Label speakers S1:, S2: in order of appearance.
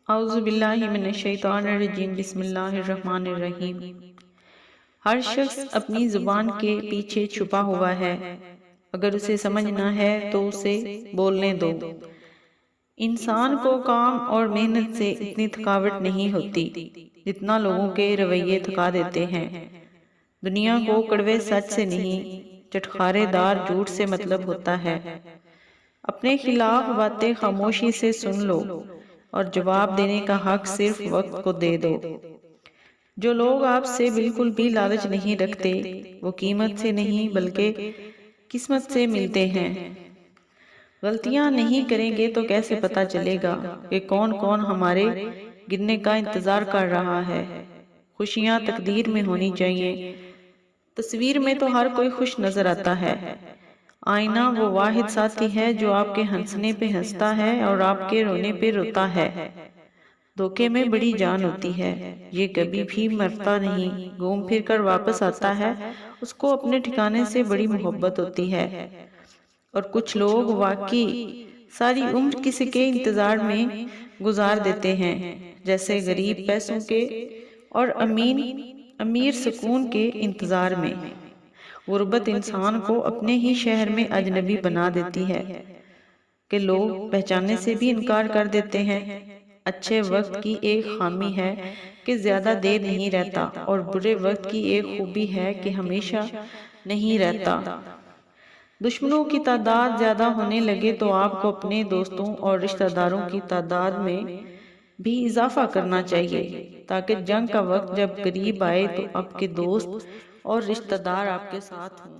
S1: اعوذ باللہ من الشیطان الرجیم، بسم اللہ الرحمن الرحیم۔ ہر شخص اپنی زبان کے پیچھے چھپا ہوا ہے، اگر اسے سمجھنا ہے تو اسے بولنے دو۔ انسان کو کام اور محنت سے اتنی تھکاوٹ نہیں ہوتی جتنا لوگوں کے رویے تھکا دیتے ہیں۔ دنیا کو کڑوے سچ سے نہیں، چٹخارے دار جھوٹ سے مطلب ہوتا ہے۔ اپنے خلاف باتیں خاموشی سے سن لو اور جواب دینے کا حق صرف وقت کو دے دو۔ جو لوگ آپ سے بالکل بھی لالچ نہیں رکھتے، وہ قیمت سے نہیں بلکہ قسمت سے ملتے ہیں۔ غلطیاں نہیں کریں گے تو کیسے پتا چلے گا کہ کون کون ہمارے گرنے کا انتظار کر رہا ہے۔ خوشیاں تقدیر میں ہونی چاہیے۔ تصویر میں تو ہر کوئی خوش نظر آتا ہے۔ آئینہ وہ واحد ساتھی ہے جو آپ کے ہنسنے پہ ہنستا ہے اور آپ کے رونے پہ روتا ہے۔ دھوکے میں بڑی جان ہوتی ہے، یہ کبھی بھی مرتا نہیں، گھوم پھر کر واپس آتا ہے۔ اس کو اپنے ٹھکانے سے بڑی محبت ہوتی ہے۔ اور کچھ لوگ واقعی ساری عمر کسی کے انتظار میں گزار دیتے ہیں، جیسے غریب پیسوں کے اور امیر سکون کے انتظار میں۔ غربت انسان کو اپنے ہی شہر میں اجنبی بنا دیتی ہے کہ لوگ پہچاننے سے بھی انکار کر دیتے ہیں۔ اچھے وقت کی ایک خامی ہے کہ زیادہ دیر نہیں رہتا، اور برے وقت کی ایک خوبی ہے کہ ہمیشہ نہیں رہتا۔ دشمنوں کی تعداد زیادہ ہونے لگے تو آپ کو اپنے دوستوں اور رشتہ داروں کی تعداد میں بھی اضافہ کرنا چاہیے، تاکہ جنگ کا وقت جب قریب آئے تو آپ کے دوست اور رشتہ دار آپ کے ساتھ ہوں۔